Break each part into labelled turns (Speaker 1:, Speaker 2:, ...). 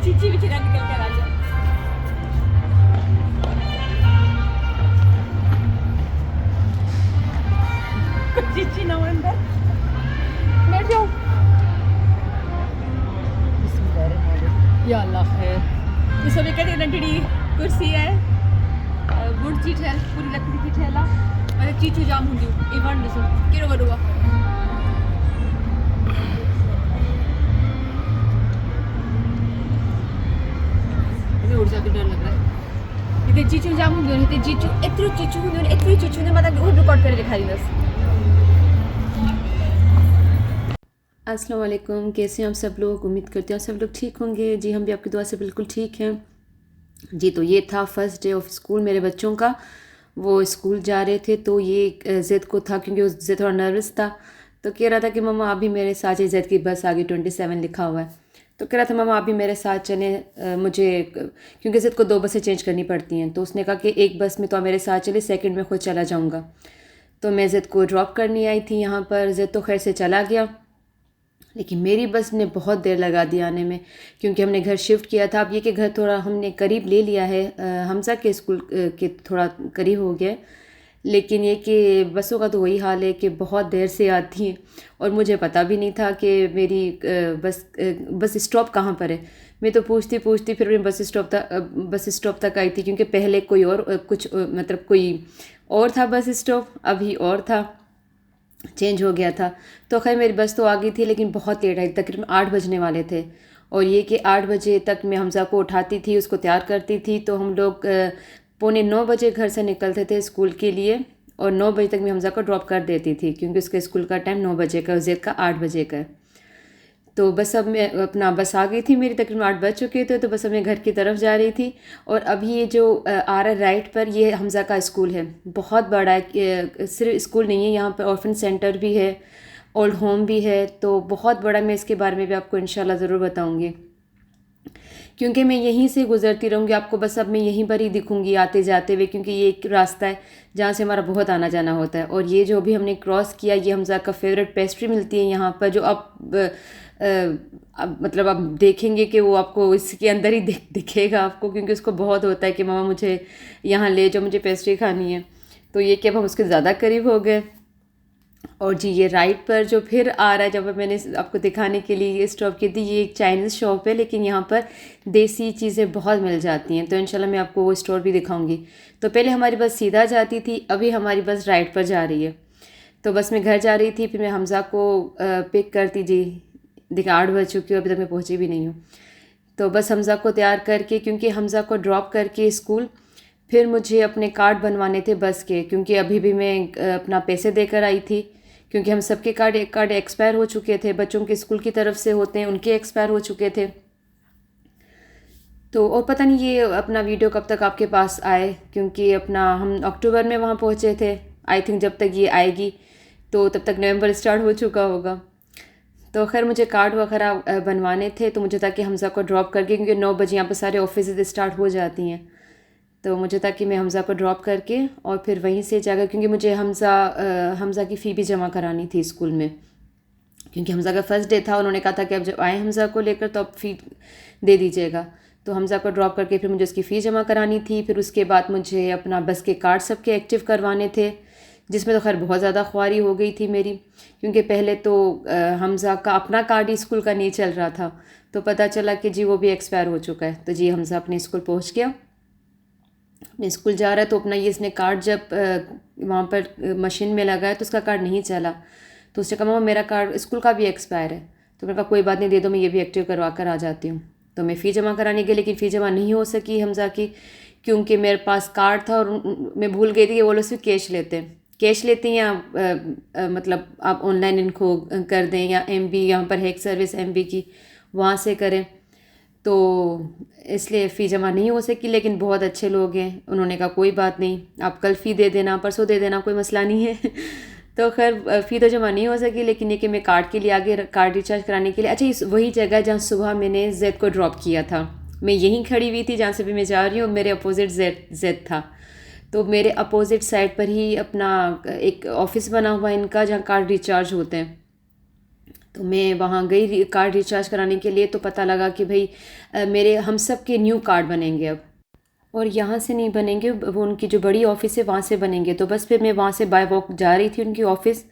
Speaker 1: चीची भी चिरा निकल कर आ जाए। चीची ना अंदर बैठ जाओ। या अल्लाह खैर। ये सब एक नटड़ी कुर्सी है, गुड़ की ठेल, पूरी लकड़ी की ठेला और चीचू जाम हुंदी इवन दिसो केरो वडुआ। मुझे उड़ जाती डर लग रहा है। इते चीचू जाम हुंदी इते चीचू एतरो चीचू ने मतलब वो रिकॉर्ड करके दिखाई बस।
Speaker 2: अस्सलाम वालेकुम, कैसे हैं आप सब लोग। उम्मीद करते हैं आप सब लोग ठीक होंगे। जी हम भी आपकी दुआ से बिल्कुल ठीक हैं। जी तो ये था फर्स्ट डे ऑफ स्कूल मेरे बच्चों का। वो स्कूल जा रहे थे तो ये ज़ैद को था, क्योंकि वो ज़ैद थोड़ा नर्वस था, तो कह रहा था कि मम्मा अभी मेरे साथ ज़ैद की बस आगे 27 लिखा हुआ है, तो कह रहा था मम्मा अभी मेरे साथ चलें, मुझे क्योंकि ज़ैद को 2 बसें चेंज करनी पड़ती हैं। तो उसने कहा कि एक बस में तो आप मेरे साथ चले, सेकंड में खुद चला जाऊँगा। तो मैं ज़ैद को ड्रॉप करनी आई थी यहाँ पर। ज़ैद तो खैर से चला गया, लेकिन मेरी बस ने बहुत देर लगा दी आने में, क्योंकि हमने घर शिफ्ट किया था। अब ये कि घर थोड़ा हमने करीब ले लिया है, हमजा के स्कूल के थोड़ा करीब हो गया, लेकिन ये कि बसों का तो वही हाल है कि बहुत देर से आती हैं और मुझे पता भी नहीं था कि मेरी बस स्टॉप कहाँ पर है। मैं तो पूछती पूछती फिर मैं बस स्टॉप तक आई थी, क्योंकि पहले कोई और मतलब कोई और था बस स्टॉप, अभी और था, चेंज हो गया था। तो खैर मेरी बस तो आ गई थी, लेकिन बहुत लेट आई, तकरीबन 8 बजने वाले थे। और ये कि 8 बजे तक मैं हमज़ा को उठाती थी, उसको तैयार करती थी। तो हम लोग 8:45 घर से निकलते थे स्कूल के लिए, और 9 बजे तक मैं हमज़ा को ड्रॉप कर देती थी, क्योंकि उसके स्कूल का टाइम 9 बजे का, ज़ैद का 8 बजे का है। तो बस अब मैं अपना बस आ गई थी मेरी, तकरीबन 8 बज चुके थे। तो बस अब मैं घर की तरफ जा रही थी। और अभी ये जो आ रहा राइट पर, ये हमज़ा का स्कूल है, बहुत बड़ा है। सिर्फ स्कूल नहीं है, यहाँ पर ऑर्फन सेंटर भी है, ओल्ड होम भी है, तो बहुत बड़ा। मैं इसके बारे में भी आपको इंशाल्लाह ज़रूर बताऊँगी, क्योंकि मैं यहीं से गुजरती रहूँगी, आपको बस अब मैं यहीं पर ही दिखूँगी आते जाते हुए, क्योंकि ये एक रास्ता है जहाँ से हमारा बहुत आना जाना होता है। और ये जो भी हमने क्रॉस किया, ये हमज़ा का फेवरेट पेस्ट्री मिलती है यहाँ पर, जो आप अब मतलब आप देखेंगे कि वो आपको इसके अंदर ही दिखेगा आपको, क्योंकि उसको बहुत होता है कि मामा मुझे यहाँ ले जाओ, मुझे पेस्ट्री खानी है। तो ये कि अब हम उसके ज़्यादा करीब हो गए। और जी ये राइट पर जो फिर आ रहा है, जब मैंने आपको दिखाने के लिए ये स्टॉप की थी, ये एक चाइनीज़ शॉप है, लेकिन यहाँ पर देसी चीज़ें बहुत मिल जाती हैं। तो इंशाल्लाह मैं आपको वो स्टोर भी दिखाऊंगी। तो पहले हमारी बस सीधा जाती थी, अभी हमारी बस राइट पर जा रही है। तो बस मैं घर जा रही थी, फिर मैं हमज़ा को पिक करती। जी देखिए 8 बज चुकी हो, अभी तक मैं पहुँची भी नहीं हूँ। तो बस हमज़ा को तैयार करके, क्योंकि हमज़ा को ड्रॉप करके स्कूल, फिर मुझे अपने कार्ड बनवाने थे बस के, क्योंकि अभी भी मैं अपना पैसे देकर आई थी, क्योंकि हम सबके कार्ड एक्सपायर हो चुके थे, बच्चों के स्कूल की तरफ से होते हैं उनके एक्सपायर हो चुके थे। तो और पता नहीं ये अपना वीडियो कब तक आपके पास आए, क्योंकि अपना हम अक्टूबर में वहाँ पहुँचे थे। आई थिंक जब तक ये आएगी तो तब तक नवंबर स्टार्ट हो चुका होगा। तो खैर मुझे कार्ड वगैरह बनवाने थे, तो मुझे था कि हमज़ा को ड्रॉप करके, क्योंकि 9 बजे यहाँ पर सारे ऑफिस स्टार्ट हो जाती हैं, तो मुझे था कि मैं हमज़ा को ड्रॉप करके और फिर वहीं से जाकर, क्योंकि मुझे हमज़ा की फ़ी भी जमा करानी थी स्कूल में, क्योंकि हमज़ा का फ़र्स्ट डे था। उन्होंने कहा था कि अब जब आए हमज़ा को लेकर तो अब फ़ी दे दीजिएगा। तो हमज़ा को ड्रॉप करके फिर मुझे उसकी फ़ी जमा करानी थी। फिर उसके बाद मुझे अपना बस के कार्ड सबके एक्टिव करवाने थे, जिसमें तो खैर बहुत ज़्यादा ख्वारी हो गई थी मेरी, क्योंकि पहले तो हमज़ा का अपना कार्ड ही स्कूल का नहीं चल रहा था। तो पता चला कि जी वो भी एक्सपायर हो चुका है। तो जी हमज़ा अपने स्कूल पहुँच गया, अपने स्कूल जा रहा है। तो अपना ये इसने कार्ड जब वहाँ पर मशीन में लगाया तो उसका कार्ड नहीं चला। तो उसने कहा मम्मा मेरा कार्ड स्कूल का भी एक्सपायर है। तो मैंने कहा कोई बात नहीं, दे दो, मैं ये भी एक्टिव करवा कर आ जाती हूँ। तो मैं फ़ी जमा कराने गई, लेकिन फ़ी जमा नहीं हो सकी हमज़ा की, क्योंकि मेरे पास कार्ड था और मैं भूल गई थी कि वो लोग सिर्फ कैश लेते हैं, या मतलब आप ऑनलाइन इनको कर दें, या MB यहाँ पर है एक सर्विस MB की, वहाँ से करें। तो इसलिए फ़ी जमा नहीं हो सकी। लेकिन बहुत अच्छे लोग हैं, उन्होंने कहा कोई बात नहीं, आप कल फ़ी दे देना, परसों दे देना, कोई मसला नहीं है। तो खैर फ़ी तो जमा नहीं हो सकी, लेकिन ये कि मैं कार्ड के लिए आगे कार्ड रिचार्ज कराने के लिए, अच्छा इस वही जगह जहाँ सुबह मैंने ज़ैद को ड्रॉप किया था, मैं यहीं खड़ी हुई थी जहाँ से भी मैं जा रही हूँ, मेरे अपोजिट ज़ैद था। तो मेरे अपोजिट साइड पर ही अपना एक ऑफ़िस बना हुआ है इनका, जहाँ कार्ड रिचार्ज होते हैं। तो मैं वहाँ गई कार्ड रिचार्ज कराने के लिए, तो पता लगा कि भाई मेरे हम सब के न्यू कार्ड बनेंगे अब, और यहाँ से नहीं बनेंगे, वो उनकी जो बड़ी ऑफ़िस है वहाँ से बनेंगे। तो बस फिर मैं वहाँ से बाय वॉक जा रही थी उनकी ऑफ़िस,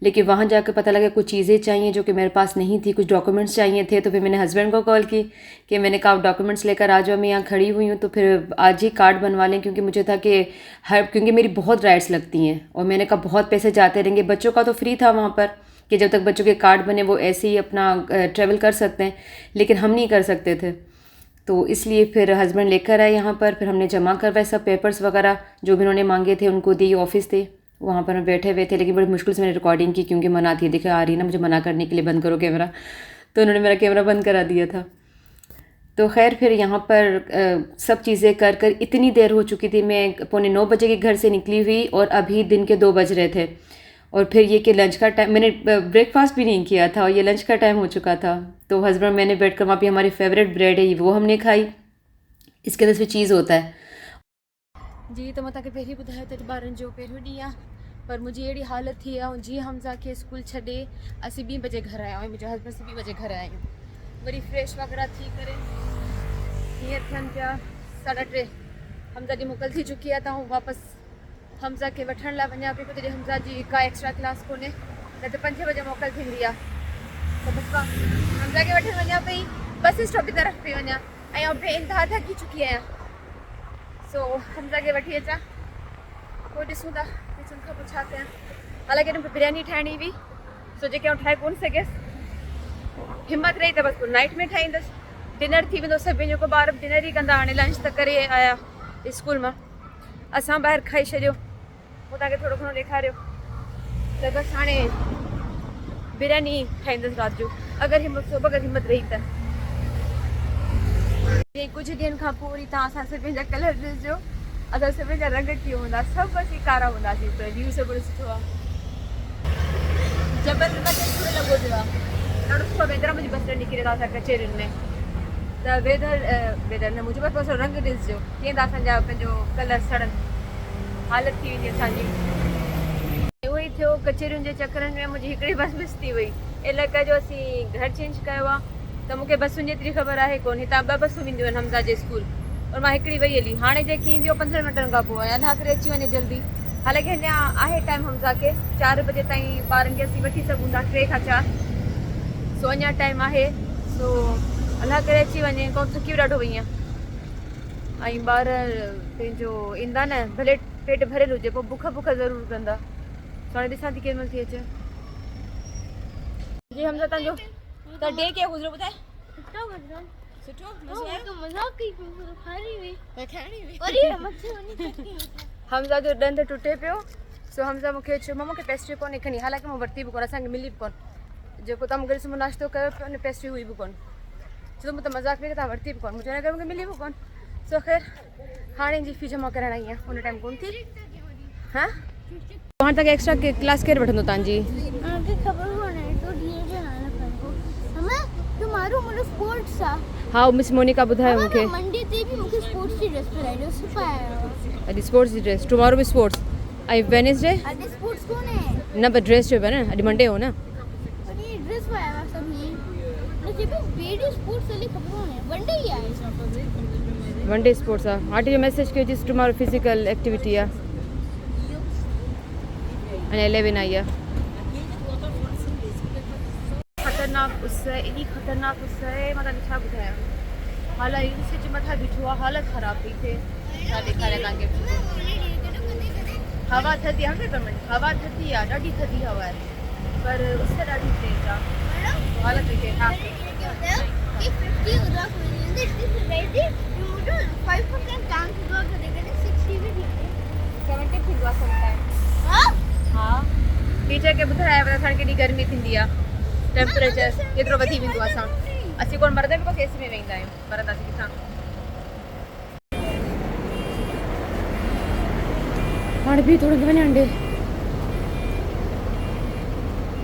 Speaker 2: लेकिन वहाँ जाकर पता लगा कुछ चीज़ें चाहिए जो कि मेरे पास नहीं थी, कुछ डॉक्यूमेंट्स चाहिए थे। तो फिर मैंने हस्बैंड को कॉल की कि मैंने कहा डॉक्यूमेंट्स लेकर आ जाओ, मैं यहाँ खड़ी हुई हूँ, तो फिर आज ही कार्ड बनवा लें, क्योंकि मुझे था कि क्योंकि मेरी बहुत राइड्स लगती हैं, और मैंने कहा बहुत पैसे जाते रहेंगे। बच्चों का तो फ्री था वहाँ पर कि जब तक बच्चों के कार्ड बने वो ऐसे ही अपना ट्रैवल कर सकते हैं, लेकिन हम नहीं कर सकते थे। तो इसलिए फिर हस्बैंड लेकर आए यहाँ पर, फिर हमने जमा करवाए सब पेपर्स वगैरह जो भी उन्होंने मांगे थे, उनको दिए। ऑफिस थे वहाँ पर, हम बैठे हुए थे, लेकिन बड़ी मुश्किल से मैंने रिकॉर्डिंग की, क्योंकि मना थी, देखा आ रही है ना मुझे मना करने के लिए, बंद करो कैमरा, तो उन्होंने मेरा कैमरा बंद करा दिया था। तो खैर फिर यहाँ पर सब चीज़ें कर कर इतनी देर हो चुकी थी, मैं 8:45 बजे के घर से निकली हुई, और अभी दिन के 2 बज रहे थे। और फिर ये कि लंच का टाइम, मैंने ब्रेकफास्ट भी नहीं किया था, और ये लंच का टाइम हो चुका था। तो हस्बैंड मैंने बैठ कर, वहाँ पे हमारी फेवरेट ब्रेड है वो हमने खाई, इसके अंदर से चीज़ होता है
Speaker 1: जी। तो मैं पहिरीं ॿुधायो त ॿारनि जो पहिरियों ॾींहुं आहे, पर मुंहिंजी अहिड़ी हालत थी आहे, ऐं जीअं हमज़ा खे स्कूल छॾे असीं 2 बजे घर आया आहियूं, मुंहिंजे हस्बैंड से 2 बजे घर आया आहियूं, वरी फ्रेश वग़ैरह थी करे हीअं थियनि पिया 3:30, हमज़ा जी मोकल थी चुकी आहे, त आउं वापसि हमज़ा खे वठण लाइ वञा पई, तॾहिं हमज़ा जी का एक्स्ट्रा क्लास कोन्हे, न त 5 बजे मोकल थींदी आहे। त बसि मां हमज़ा खे वठणु वञा पई, बस स्टॉप जी तरफ़ पई वञा, ऐं आउं बेइंतिहा थकी चुकी आहियां। सो हमज़ा खे वठी अचां, पोइ ॾिसूं था खां पोइ छा कयां। हालांकि मूंखे बिरयानी ठाहिणी हुई, सो जेके आउं ठाहे कोन सघियसि, हिमत रही त बसि पोइ नाइट में ठाहींदसि, डिनर थी वेंदो सभिनि जो, को ॿार डिनर ई कंदा, हाणे लंच त करे आया स्कूल मां, असां ॿाहिरि खाई छॾियो, पोइ तव्हांखे थोरो घणो ॾेखारियो, त बसि हाणे बिरयानी ठाहींदसि राति जो, अगरि हिमत रही त। कुझु ॾींहंनि खां पोइ वरी तव्हां असां सभिनि जा कलर ॾिसिजो, असां सभिनि जा रंग कीअं हूंदा, सभु असीं कारा हूंदासीं, त व्यू सभु सुठो आहे। जबल सुठो लॻो पियो आहे, ॾाढो सुठो वेदर, मुंहिंजी बसि निकिरे था कचेरियुनि में, त वेदर न मुंहिंजो बसि थोरो रंग ॾिसिजो, कीअं था असांजा पंहिंजो कलर सड़नि, हालत थी वेंदी असांजी। उहो ई थियो, कचेरियुनि जे चकरनि में मुंहिंजी हिकिड़ी बस मिस थी वई, इलाइक़े जो असीं घर चेंज कयो आहे, त मूंखे बसुनि जी एतिरी ख़बर आहे कोन, हितां 2 बसूं वेंदियूं आहिनि हमज़ा जे स्कूल, और मां हिकिड़ी वई हली, हाणे जेकी ईंदियूं 15 मिंटनि खां पोइ, अञा करे अची वञे जल्दी। हालांकि अञा आहे टाइम हमज़ा खे 4 बजे ताईं ॿारनि खे असीं वठी सघूं था, 3 खां 4, सो अञा टाइम आहे, सो अलाह करे अची वञे, कोन थकी ॾाढो वई आहियां, ऐं ॿार पंहिंजो ईंदा न, भले पेट भरियलु हुजे, पोइ बुख ज़रूरु कंदा, सो हाणे ॾिसां थी केॾी महिल थी अचे। जी हमज़ा तव्हांजो त डे कीअं गुज़रियो ॿुधाए? सुठो हमज़ा जो ॾंद टुटे पियो, सो हमज़ा मूंखे चयो मम्मा मूंखे पेस्ट्री कोन्हे खणी, हालांकि मां वरिती बि कोन, असांखे मिली बि कोन, जेको तव्हां मूंखे सुबुह नाश्तो कयो पियो न, पेस्ट्री हुई बि कोन, छो मूं त मज़ाक में तव्हां वरिती बि कोन, मुंहिंजे हिन करे मूंखे मिली बि कोन। सो ख़ैर हाणे जी फी जमा कराइण आई आहे, उन टाइम कोन थी। हा हाणे तव्हांखे एक्स्ट्रा क्लास केरु वठंदो तव्हांजी? हाँ मिस मोनिका ॿुधायो मूंखे, अॼु स्पोर्ट्स जी ड्रेस, टुमारो बि स्पोर्ट्स, ऐं वेडनेसडे न पर ड्रेस जो न, अॼु मंडे हो न, वनडे स्पोर्ट्स आहे। आंटी जो मैसेज कयो जिस टुमारो फिजिकल एक्टिविटी आहे, अञा 11 आई आहे। ख़तरनाक उस है, एॾी ख़तरनाक उस है, मां तव्हांखे छा ॿुधायां, हालांकि सिज मथां बीठो आहे, हालत ख़राब पई थिए, छा ॾेखारियां तव्हांखे। हवा थधी आहे, 100% हवा थधी आहे, ॾाढी थधी हवा आहे, पर उस ॾाढी तेज़ आहे, हालत पई थिए। हा हा टीचर खे ॿुधायो असांखे केॾी गर्मी थींदी आहे, टेम्परेचर केतिरो वधी वेंदो आहे, असीं कोन मरंदा बि कोन एसी में वेंदा आहियूं, मरंदासीं किथां। हाणे बि थोरो वञा अंडे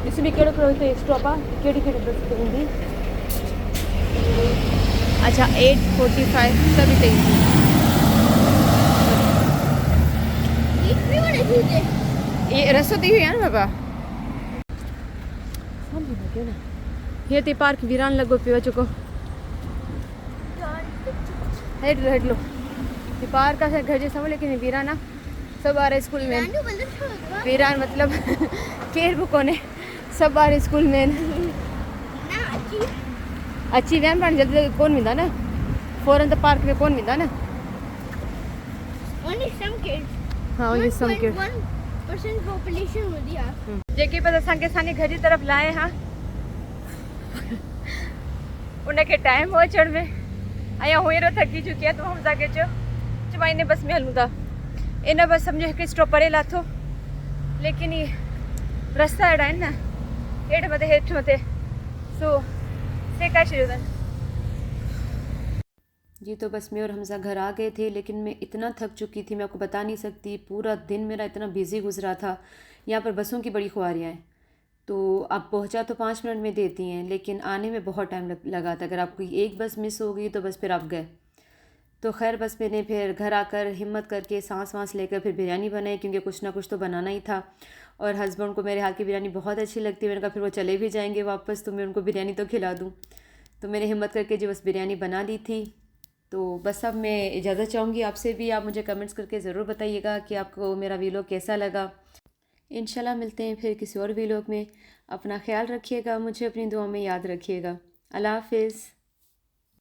Speaker 1: ॾिस बि कहिड़ो कहिड़ो हिते स्टॉप आहे, कहिड़ी कहिड़ी बस वेंदी। अच्छा 8:45 सभु हिते ये रस्तो थी हुई आहे न बाबा, ये ते पार्क वीरान लगो पियो चुको हेड लो ये पार्क का घर जैसा हो लेकिन वीराना सब आ रहे स्कूल में वीरान मतलब केर बुको ने सब आ रहे स्कूल में अच्छी वैन पानी जल्दी कौन मिलता ना फौरन तो पार्क में कौन मिलता ना
Speaker 3: Only some kids.
Speaker 1: हाँ only some kids
Speaker 3: 1% population होती है।
Speaker 1: जेके पता संगे संगे घर की तरफ लाए हाँ उनके टाइम हो चढ़ में आया हुए रो थकी चुकी है तो हम जाके चमाइने बस में हलूँ था इन्हें बस समझो कि स्टॉप परे लाथो लेकिन ये रास्ता अड़ा है ना हेठ मते सो से का शुरू था
Speaker 2: जी तो बस मैं और हमज़ा घर आ गए थे, लेकिन मैं इतना थक चुकी थी मैं आपको बता नहीं सकती। पूरा दिन मेरा इतना बिज़ी गुजरा था। यहाँ पर बसों की बड़ी ख्वारियाँ हैं, तो आप पहुँचा तो 5 मिनट में देती हैं, लेकिन आने में बहुत टाइम लगा था। अगर आपकी एक बस मिस हो गई तो बस फिर आप गए। तो खैर बस मैंने फिर घर आकर हिम्मत करके सांस वाँस लेकर फिर बिरयानी बनाई, क्योंकि कुछ ना कुछ तो बनाना ही था। और हस्बैंड को मेरे हाथ की बिरयानी बहुत अच्छी लगती है। मैंने कहा फिर वो चले भी जाएंगे वापस तो मैं उनको बिरयानी तो खिला दूँ। तो मैंने हिम्मत करके जो बस बिरयानी बना ली थी। तो बस अब मैं इजाज़त चाहूँगी आपसे भी। आप मुझे कमेंट्स करके ज़रूर बताइएगा कि आपको मेरा वीलॉग कैसा लगा। इंशाल्लाह मिलते हैं फिर किसी और वीलॉग में। अपना ख्याल रखिएगा, मुझे अपनी दुआ में याद रखिएगा। अल्लाह हाफ़िज़।